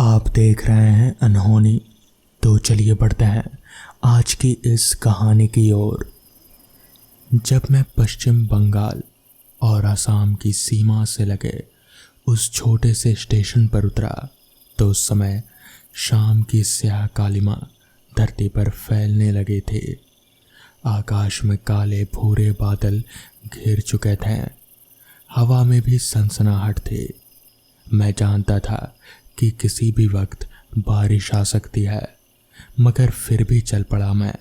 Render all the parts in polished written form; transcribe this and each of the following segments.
आप देख रहे हैं अनहोनी। तो चलिए बढ़ते हैं आज की इस कहानी की ओर। जब मैं पश्चिम बंगाल और असम की सीमा से लगे उस छोटे से स्टेशन पर उतरा तो उस समय शाम की स्याह कालिमा धरती पर फैलने लगे थे। आकाश में काले भूरे बादल घिर चुके थे। हवा में भी सनसनाहट थी। मैं जानता था कि किसी भी वक्त बारिश आ सकती है, मगर फिर भी चल पड़ा मैं।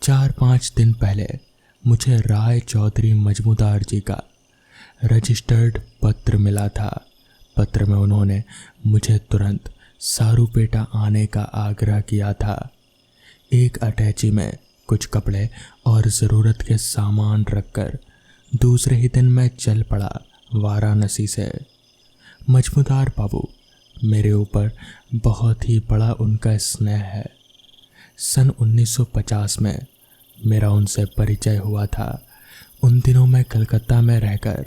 4-5 दिन पहले मुझे राय चौधरी मजमूदार जी का रजिस्टर्ड पत्र मिला था। पत्र में उन्होंने मुझे तुरंत सारूपेटा आने का आग्रह किया था। एक अटैची में कुछ कपड़े और ज़रूरत के सामान रखकर दूसरे ही दिन मैं चल पड़ा वाराणसी से। मजमूदार बाबू मेरे ऊपर बहुत ही बड़ा उनका स्नेह है। सन 1950 में मेरा उनसे परिचय हुआ था। उन दिनों मैं कलकत्ता में रहकर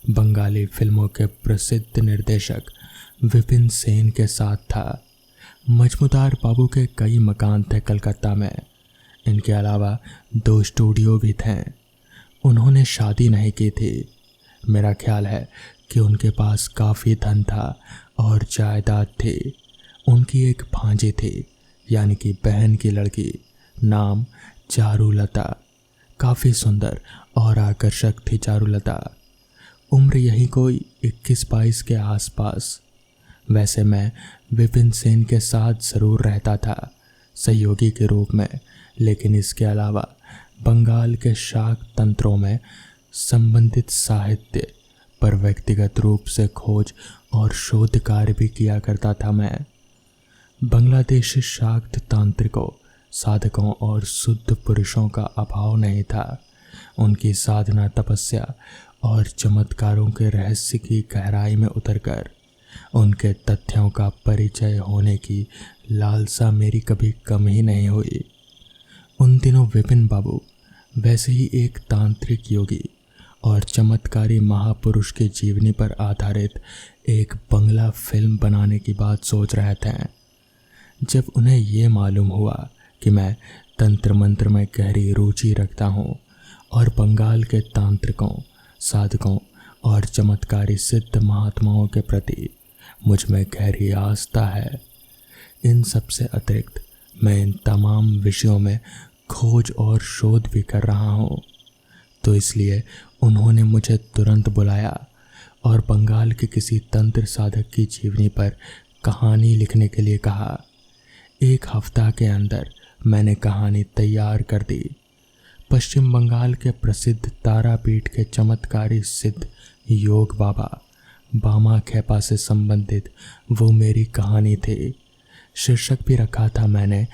बंगाली फिल्मों के प्रसिद्ध निर्देशक विपिन सेन के साथ था। मजमूदार बाबू के कई मकान थे कलकत्ता में। इनके अलावा 2 स्टूडियो भी थे। उन्होंने शादी नहीं की थी। मेरा ख्याल है कि उनके पास काफ़ी धन था और जायदाद थी। उनकी एक भांजी थी, यानी कि बहन की लड़की, नाम चारुलता। काफ़ी सुंदर और आकर्षक थी चारुलता। उम्र यही कोई 21-22 के आसपास। वैसे मैं विपिन सेन के साथ ज़रूर रहता था सहयोगी के रूप में, लेकिन इसके अलावा बंगाल के शाक तंत्रों में संबंधित साहित्य पर व्यक्तिगत रूप से खोज और शोध कार्य भी किया करता था मैं। बांग्लादेशी शाक्त तांत्रिकों, साधकों और शुद्ध पुरुषों का अभाव नहीं था। उनकी साधना, तपस्या और चमत्कारों के रहस्य की गहराई में उतरकर उनके तथ्यों का परिचय होने की लालसा मेरी कभी कम ही नहीं हुई। उन दिनों विपिन बाबू वैसे ही एक तांत्रिक योगी और चमत्कारी महापुरुष की जीवनी पर आधारित एक बंगला फिल्म बनाने की बात सोच रहे थे। जब उन्हें ये मालूम हुआ कि मैं तंत्र मंत्र में गहरी रुचि रखता हूँ और बंगाल के तांत्रिकों, साधकों और चमत्कारी सिद्ध महात्माओं के प्रति मुझ में गहरी आस्था है, इन सब से अतिरिक्त मैं इन तमाम विषयों में खोज और शोध भी कर रहा हूँ, तो इसलिए उन्होंने मुझे तुरंत बुलाया और बंगाल के किसी तंत्र साधक की जीवनी पर कहानी लिखने के लिए कहा। 1 हफ्ता के अंदर मैंने कहानी तैयार कर दी। पश्चिम बंगाल के प्रसिद्ध तारापीठ के चमत्कारी सिद्ध योग बाबा बामा खेपा से संबंधित वो मेरी कहानी थी। शीर्षक भी रखा था मैंने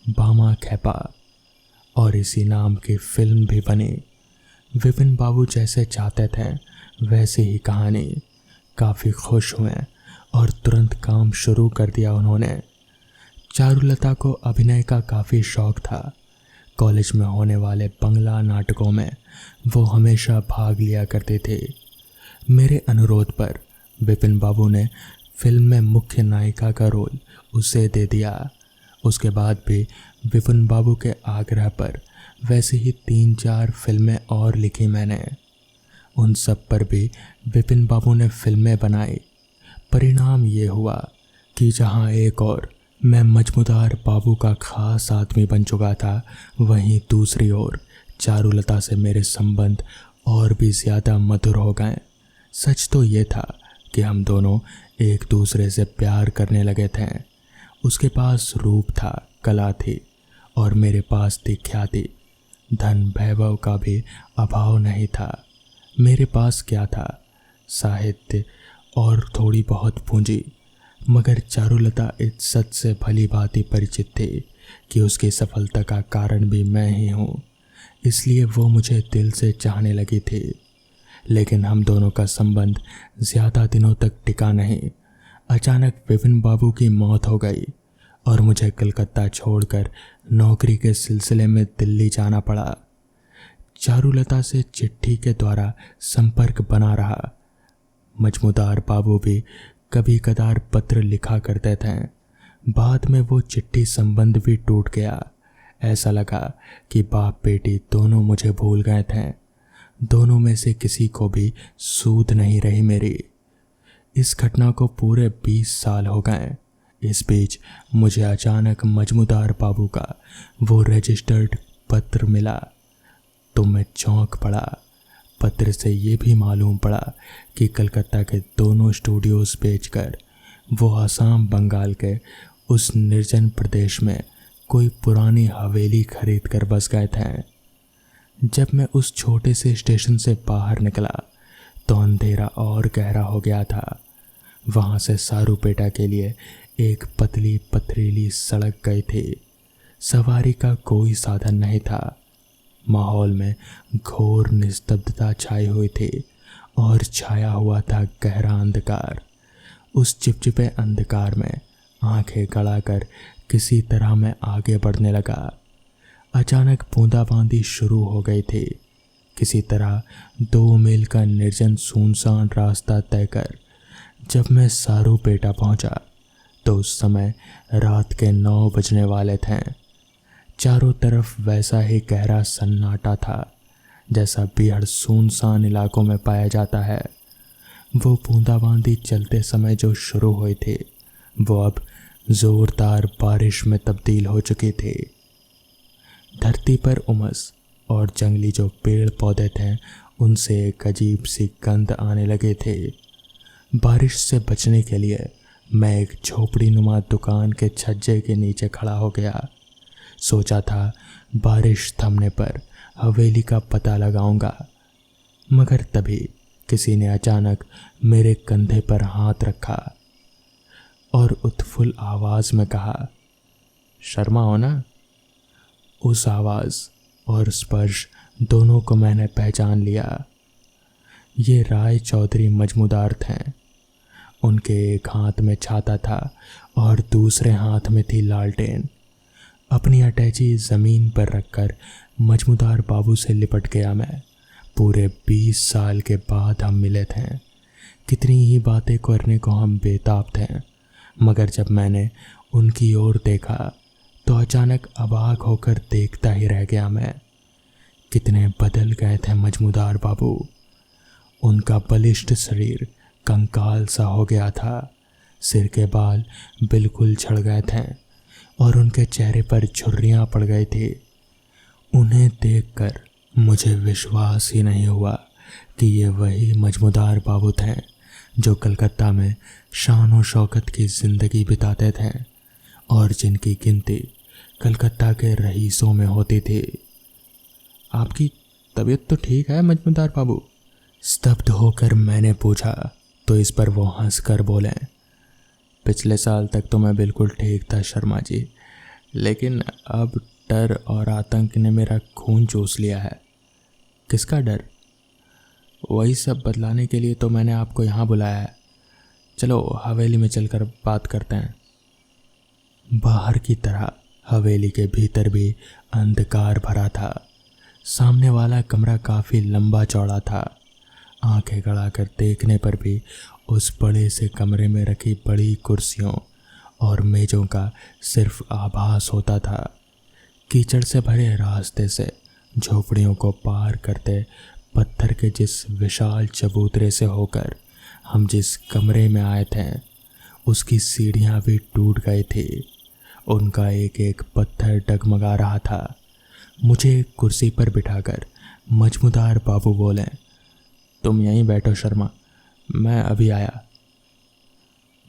बामा खेपा, और इसी नाम की फिल्म भी बनी। विपिन बाबू जैसे चाहते थे वैसे ही कहानी। काफ़ी खुश हुए और तुरंत काम शुरू कर दिया उन्होंने। चारुलता को अभिनय का काफ़ी शौक़ था। कॉलेज में होने वाले बंगला नाटकों में वो हमेशा भाग लिया करते थे। मेरे अनुरोध पर विपिन बाबू ने फिल्म में मुख्य नायिका का रोल उसे दे दिया। उसके बाद भी विपिन बाबू के आग्रह पर वैसे ही 3-4 फिल्में और लिखी मैंने। उन सब पर भी विपिन बाबू ने फिल्में बनाई। परिणाम ये हुआ कि जहां एक और मैं मजमूदार बाबू का खास आदमी बन चुका था, वहीं दूसरी ओर चारुलता से मेरे संबंध और भी ज़्यादा मधुर हो गए। सच तो ये था कि हम दोनों एक दूसरे से प्यार करने लगे थे। उसके पास रूप था, कला थी, और मेरे पास थी ख्याति। धन वैभव का भी अभाव नहीं था। मेरे पास क्या था? साहित्य और थोड़ी बहुत पूंजी। मगर चारुलता इस सच से भली भांति परिचित थी कि उसकी सफलता का कारण भी मैं ही हूँ, इसलिए वो मुझे दिल से चाहने लगी थी। लेकिन हम दोनों का संबंध ज़्यादा दिनों तक टिका नहीं। अचानक विपिन बाबू की मौत हो गई और मुझे कलकत्ता छोड़कर नौकरी के सिलसिले में दिल्ली जाना पड़ा। चारुलता से चिट्ठी के द्वारा संपर्क बना रहा। मजमूदार बाबू भी कभी कदार पत्र लिखा करते थे। बाद में वो चिट्ठी संबंध भी टूट गया। ऐसा लगा कि बाप बेटी दोनों मुझे भूल गए थे। दोनों में से किसी को भी सूध नहीं रही मेरी। इस घटना को पूरे 20 साल हो गए। इस बीच मुझे अचानक मजमूदार बाबू का वो रजिस्टर्ड पत्र मिला तो मैं चौंक पड़ा। पत्र से ये भी मालूम पड़ा कि कलकत्ता के दोनों स्टूडियोज बेचकर वो आसाम बंगाल के उस निर्जन प्रदेश में कोई पुरानी हवेली खरीद कर बस गए थे। जब मैं उस छोटे से स्टेशन से बाहर निकला तो अंधेरा और गहरा हो गया था। वहाँ से सारूपेटा के लिए एक पतली पथरीली सड़क गई थी। सवारी का कोई साधन नहीं था। माहौल में घोर निस्तब्धता छाई हुई थी और छाया हुआ था गहरा अंधकार। उस चिपचिपे अंधकार में आंखें गड़ाकर किसी तरह मैं आगे बढ़ने लगा। अचानक बूंदाबांदी शुरू हो गई थी। किसी तरह 2 मील का निर्जन सुनसान रास्ता तय कर जब मैं सारूपेटा पहुंचा तो उस समय रात के 9 बजने वाले थे। चारों तरफ वैसा ही गहरा सन्नाटा था जैसा बेहद सुनसान इलाकों में पाया जाता है। वो बूंदाबांदी चलते समय जो शुरू हुई थी वो अब जोरदार बारिश में तब्दील हो चुकी थी। धरती पर उमस और जंगली जो पेड़ पौधे थे उनसे एक अजीब सी गंध आने लगे थे। बारिश से बचने के लिए मैं एक झोपड़ी नुमा दुकान के छज्जे के नीचे खड़ा हो गया। सोचा था बारिश थमने पर हवेली का पता लगाऊंगा, मगर तभी किसी ने अचानक मेरे कंधे पर हाथ रखा और उत्फुल्ल आवाज़ में कहा, शर्मा हो ना। उस आवाज़ और स्पर्श दोनों को मैंने पहचान लिया। ये राय चौधरी मजमूदार थे। उनके एक हाथ में छाता था और दूसरे हाथ में थी लालटेन। अपनी अटैची ज़मीन पर रखकर मजमूदार बाबू से लिपट गया मैं। पूरे 20 साल के बाद हम मिले थे। कितनी ही बातें करने को हम बेताब थे, मगर जब मैंने उनकी ओर देखा तो अचानक अबाक होकर देखता ही रह गया मैं। कितने बदल गए थे मजमूदार बाबू। उनका बलिष्ठ शरीर कंकाल सा हो गया था। सिर के बाल बिल्कुल झड़ गए थे और उनके चेहरे पर झुर्रियाँ पड़ गई थी। उन्हें देखकर मुझे विश्वास ही नहीं हुआ कि ये वही मजमूदार बाबू थे जो कलकत्ता में शान और शौकत की ज़िंदगी बिताते थे और जिनकी गिनती कलकत्ता के रईसों में होती थी। आपकी तबीयत तो ठीक है मजमूदार बाबू? स्तब्ध होकर मैंने पूछा तो इस पर वो हंसकर बोले, पिछले साल तक तो मैं बिल्कुल ठीक था शर्मा जी, लेकिन अब डर और आतंक ने मेरा खून चूस लिया है। किसका डर? वही सब बदलाने के लिए तो मैंने आपको यहाँ बुलाया है। चलो हवेली में चलकर बात करते हैं। बाहर की तरह हवेली के भीतर भी अंधकार भरा था। सामने वाला कमरा काफ़ी लंबा चौड़ा था। आंखें गड़ाकर देखने पर भी उस बड़े से कमरे में रखी बड़ी कुर्सियों और मेज़ों का सिर्फ आभास होता था। कीचड़ से भरे रास्ते से झोपड़ियों को पार करते पत्थर के जिस विशाल चबूतरे से होकर हम जिस कमरे में आए थे उसकी सीढ़ियाँ भी टूट गई थी। उनका एक एक पत्थर डगमगा रहा था। मुझे एक कुर्सी पर बिठाकर मजमूदार बाबू बोले, तुम यहीं बैठो शर्मा, मैं अभी आया।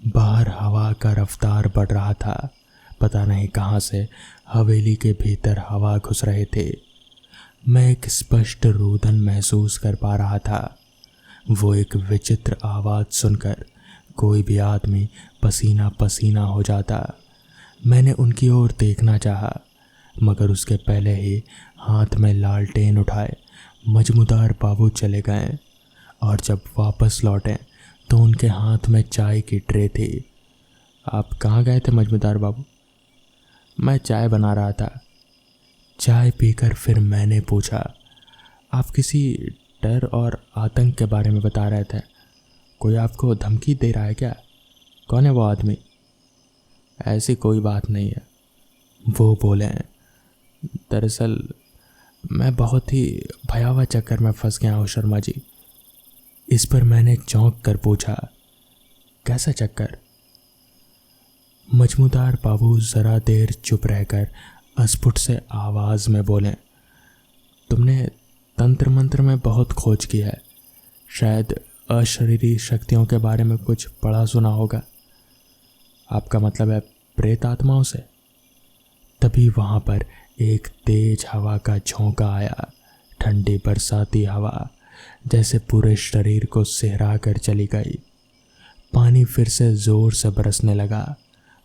बाहर हवा का रफ्तार बढ़ रहा था। पता नहीं कहाँ से हवेली के भीतर हवा घुस रहे थे। मैं एक स्पष्ट रुदन महसूस कर पा रहा था। वो एक विचित्र आवाज़ सुनकर कोई भी आदमी पसीना पसीना हो जाता। मैंने उनकी ओर देखना चाहा, मगर उसके पहले ही हाथ में लालटेन उठाए मजमूदार बाबू चले गए और जब वापस लौटे तो उनके हाथ में चाय की ट्रे थी। आप कहाँ गए थे मजमूदार बाबू? मैं चाय बना रहा था। चाय पीकर फिर मैंने पूछा, आप किसी डर और आतंक के बारे में बता रहे थे, कोई आपको धमकी दे रहा है क्या? कौन है वो आदमी? ऐसी कोई बात नहीं है, वो बोले। दरअसल मैं बहुत ही भयावह चक्कर में फंस गया हूँ शर्मा जी। इस पर मैंने चौंक कर पूछा, कैसा चक्कर? मजमूदार बाबू जरा देर चुप रहकर अस्फुट से आवाज में बोले, तुमने तंत्र मंत्र में बहुत खोज की है, शायद अशरीरी शक्तियों के बारे में कुछ पढ़ा सुना होगा। आपका मतलब है प्रेत आत्माओं से? तभी वहां पर एक तेज हवा का झोंका आया, ठंडी बरसाती हवा, जैसे पूरे शरीर को सिहरा कर चली गई। पानी फिर से जोर से बरसने लगा,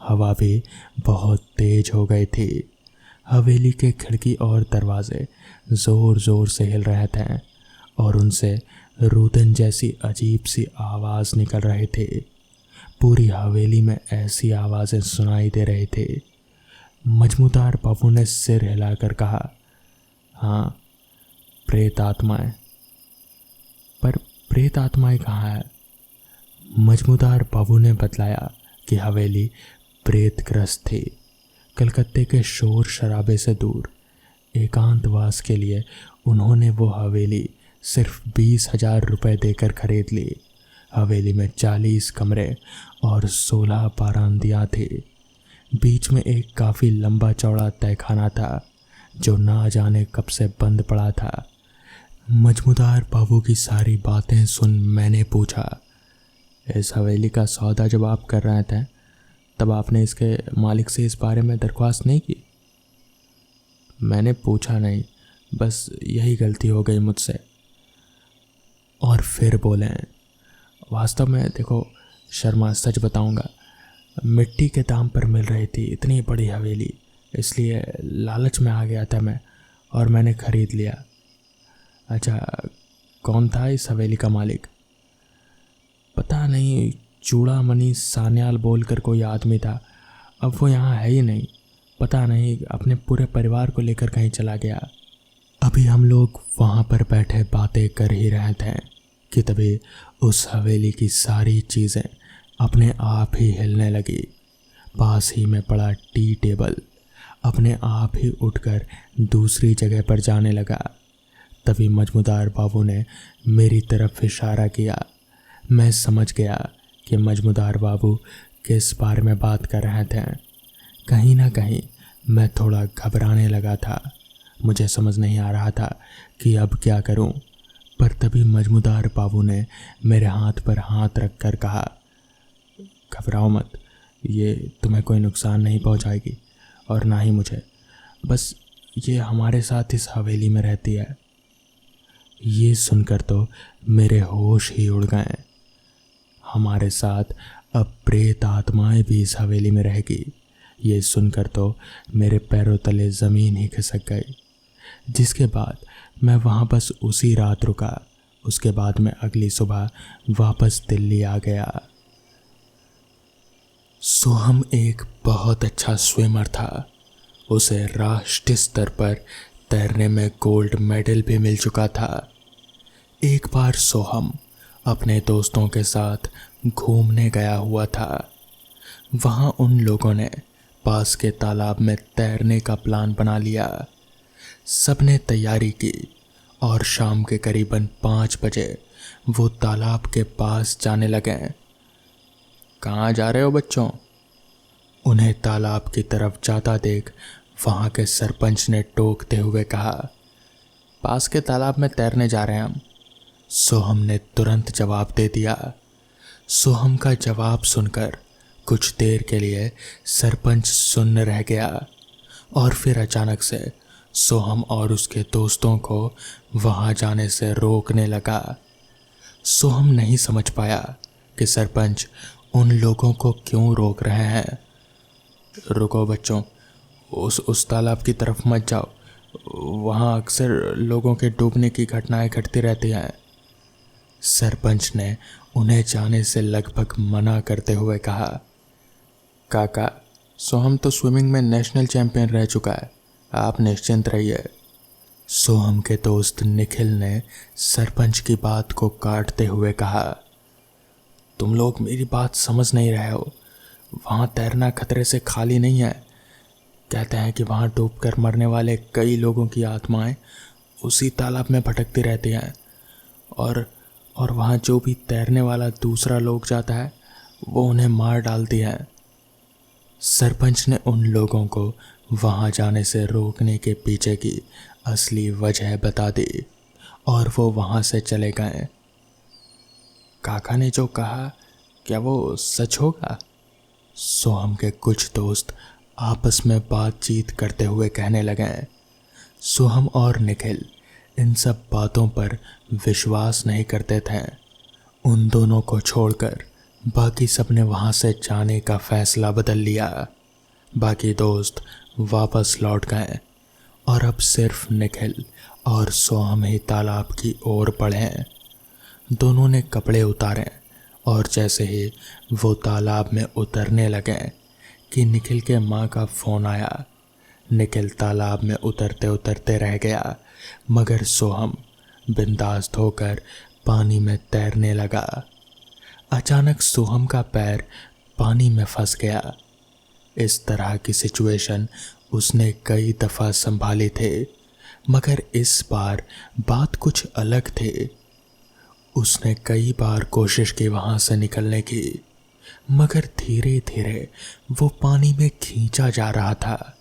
हवा भी बहुत तेज हो गई थी। हवेली के खिड़की और दरवाजे जोर जोर से हिल रहे थे और उनसे रुदन जैसी अजीब सी आवाज निकल रही थी। पूरी हवेली में ऐसी आवाजें सुनाई दे रही थी। मजमूदार बाबू ने सिर हिलाकर कहा, हाँ, प्रेत आत्माएं। पर प्रेत आत्माएं कहाँ है? मजमूदार बाबू ने बतलाया कि हवेली प्रेतग्रस्त थी। कलकत्ते के शोर शराबे से दूर एकांतवास के लिए उन्होंने वो हवेली सिर्फ 20,000 रुपये देकर खरीद ली। हवेली में 40 कमरे और 16 बारांदियाँ थी। बीच में एक काफ़ी लंबा चौड़ा तहखाना था जो ना जाने कब से बंद पड़ा था। मजमूदार बाबू की सारी बातें सुन मैंने पूछा, इस हवेली का सौदा जब आप कर रहे थे तब आपने इसके मालिक से इस बारे में दरख्वास्त नहीं की? मैंने पूछा नहीं, बस यही गलती हो गई मुझसे। और फिर बोले, वास्तव में देखो शर्मा, सच बताऊंगा, मिट्टी के दाम पर मिल रही थी इतनी बड़ी हवेली, इसलिए लालच में आ गया था मैं और मैंने खरीद लिया। अच्छा, कौन था इस हवेली का मालिक? पता नहीं, चूड़ामणि सान्याल बोलकर कोई आदमी था। अब वो यहाँ है ही नहीं, पता नहीं अपने पूरे परिवार को लेकर कहीं चला गया। अभी हम लोग वहाँ पर बैठे बातें कर ही रहे थे कि तभी उस हवेली की सारी चीज़ें अपने आप ही हिलने लगी। पास ही में पड़ा टी टेबल अपने आप ही उठकर दूसरी जगह पर जाने लगा। तभी मजमूदार बाबू ने मेरी तरफ इशारा किया। मैं समझ गया कि मजमूदार बाबू किस बारे में बात कर रहे थे। कहीं ना कहीं मैं थोड़ा घबराने लगा था। मुझे समझ नहीं आ रहा था कि अब क्या करूं। पर तभी मजमूदार बाबू ने मेरे हाथ पर हाथ रखकर कहा, घबराओ मत, ये तुम्हें कोई नुकसान नहीं पहुंचाएगी और ना ही मुझे। बस ये हमारे साथ इस हवेली में रहती है। ये सुनकर तो मेरे होश ही उड़ गए। हमारे साथ अब प्रेत आत्माएं भी इस हवेली में रहेगी, ये सुनकर तो मेरे पैरों तले ज़मीन ही खिसक गई। जिसके बाद मैं वहाँ बस उसी रात रुका। उसके बाद मैं अगली सुबह वापस दिल्ली आ गया। सोहम एक बहुत अच्छा स्विमर था। उसे राष्ट्रीय स्तर पर तैरने में गोल्ड मेडल भी मिल चुका था। एक बार सोहम अपने दोस्तों के साथ घूमने गया हुआ था। वहाँ उन लोगों ने पास के तालाब में तैरने का प्लान बना लिया। सबने तैयारी की और शाम के करीबन 5 बजे वो तालाब के पास जाने लगे। कहाँ जा रहे हो बच्चों? उन्हें तालाब की तरफ जाता देख वहाँ के सरपंच ने टोकते हुए कहा, पास के तालाब में तैरने जा रहे हैं हम। सोहम ने तुरंत जवाब दे दिया। सोहम का जवाब सुनकर कुछ देर के लिए सरपंच सुन्न रह गया और फिर अचानक से सोहम और उसके दोस्तों को वहाँ जाने से रोकने लगा। सोहम नहीं समझ पाया कि सरपंच उन लोगों को क्यों रोक रहे हैं। रुको बच्चों, उस तालाब की तरफ मत जाओ, वहाँ अक्सर लोगों के डूबने की घटनाएं घटती रहती हैं। सरपंच ने उन्हें जाने से लगभग मना करते हुए कहा, काका, सोहम तो स्विमिंग में नेशनल चैंपियन रह चुका है, आप निश्चिंत रहिए। सोहम के दोस्त निखिल ने सरपंच की बात को काटते हुए कहा, तुम लोग मेरी बात समझ नहीं रहे हो। वहाँ तैरना खतरे से खाली नहीं है। कहते हैं कि वहाँ डूबकर मरने वाले कई लोगों की आत्माएं उसी तालाब में भटकती रहती हैं और वहाँ जो भी तैरने वाला दूसरा लोग जाता है वो उन्हें मार डालती है। सरपंच ने उन लोगों को वहाँ जाने से रोकने के पीछे की असली वजह बता दी और वो वहाँ से चले गए। काका ने जो कहा, क्या वो सच होगा? सोहम के कुछ दोस्त आपस में बातचीत करते हुए कहने लगे। सोहम और निखिल इन सब बातों पर विश्वास नहीं करते थे। उन दोनों को छोड़कर बाकी सब ने वहाँ से जाने का फैसला बदल लिया। बाकी दोस्त वापस लौट गए और अब सिर्फ निखिल और सोहम ही तालाब की ओर बढ़े। दोनों ने कपड़े उतारे और जैसे ही वो तालाब में उतरने लगे कि निखिल के माँ का फ़ोन आया। निखिल तालाब में उतरते उतरते रह गया, मगर सोहम बिंदास होकर पानी में तैरने लगा। अचानक सोहम का पैर पानी में फंस गया। इस तरह की सिचुएशन उसने कई दफ़ा संभाली थे, मगर इस बार बात कुछ अलग थी। उसने कई बार कोशिश की वहाँ से निकलने की, मगर धीरे धीरे वो पानी में खींचा जा रहा था।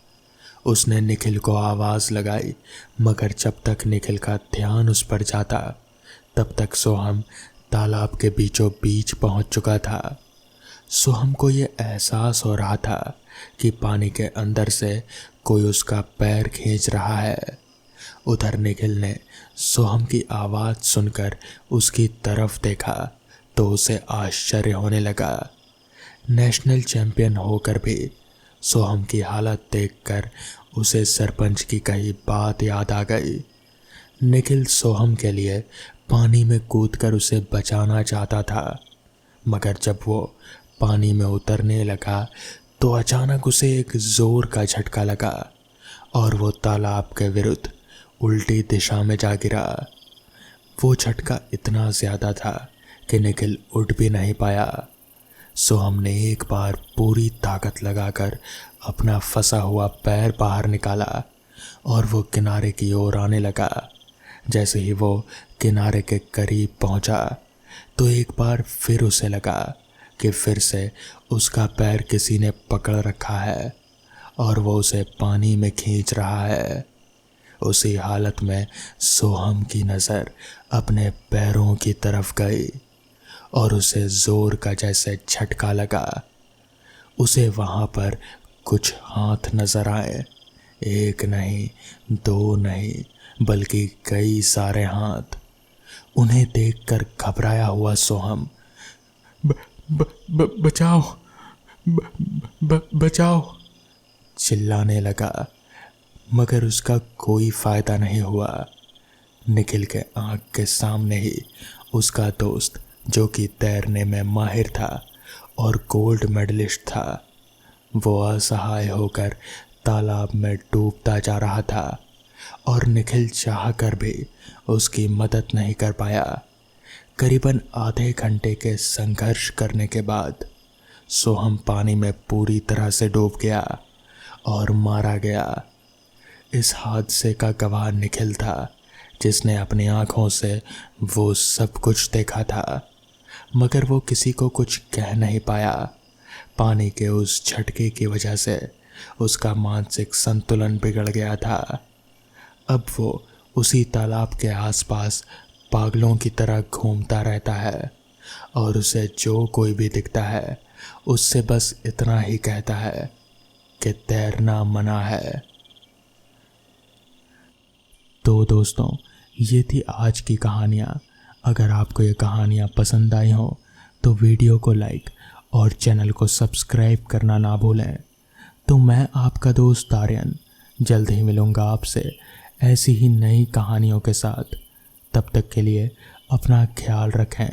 उसने निखिल को आवाज़ लगाई, मगर जब तक निखिल का ध्यान उस पर जाता तब तक सोहम तालाब के बीचों बीच पहुंच चुका था। सोहम को ये एहसास हो रहा था कि पानी के अंदर से कोई उसका पैर खींच रहा है। उधर निखिल ने सोहम की आवाज़ सुनकर उसकी तरफ देखा तो उसे आश्चर्य होने लगा। नेशनल चैंपियन होकर भी सोहम की हालत देखकर उसे सरपंच की कही बात याद आ गई। निखिल सोहम के लिए पानी में कूदकर उसे बचाना चाहता था, मगर जब वो पानी में उतरने लगा तो अचानक उसे एक जोर का झटका लगा और वो तालाब के विरुद्ध उल्टी दिशा में जा गिरा। वो झटका इतना ज़्यादा था कि निखिल उठ भी नहीं पाया। सोहम ने एक बार पूरी ताकत लगाकर अपना फंसा हुआ पैर बाहर निकाला और वो किनारे की ओर आने लगा। जैसे ही वो किनारे के करीब पहुंचा तो एक बार फिर उसे लगा कि फिर से उसका पैर किसी ने पकड़ रखा है और वो उसे पानी में खींच रहा है। उसी हालत में सोहम की नज़र अपने पैरों की तरफ गई और उसे जोर का जैसे झटका लगा। उसे वहाँ पर कुछ हाथ नजर आए, एक नहीं, दो नहीं, बल्कि कई सारे हाथ। उन्हें देखकर घबराया हुआ सोहम बचाओ, बचाओ चिल्लाने लगा, मगर उसका कोई फायदा नहीं हुआ। निखिल के आँख के सामने ही उसका दोस्त, जो कि तैरने में माहिर था और गोल्ड मेडलिस्ट था, वो असहाय होकर तालाब में डूबता जा रहा था और निखिल चाहकर भी उसकी मदद नहीं कर पाया। करीबन आधे घंटे के संघर्ष करने के बाद सोहम पानी में पूरी तरह से डूब गया और मारा गया। इस हादसे का गवाह निखिल था, जिसने अपनी आंखों से वो सब कुछ देखा था, मगर वो किसी को कुछ कह नहीं पाया। पानी के उस झटके की वजह से उसका मानसिक संतुलन बिगड़ गया था। अब वो उसी तालाब के आसपास पागलों की तरह घूमता रहता है और उसे जो कोई भी दिखता है उससे बस इतना ही कहता है कि तैरना मना है। तो दोस्तों, ये थी आज की कहानियाँ। अगर आपको ये कहानियाँ पसंद आई हो तो वीडियो को लाइक और चैनल को सब्सक्राइब करना ना भूलें। तो मैं आपका दोस्त आर्यन जल्द ही मिलूँगा आपसे ऐसी ही नई कहानियों के साथ। तब तक के लिए अपना ख्याल रखें।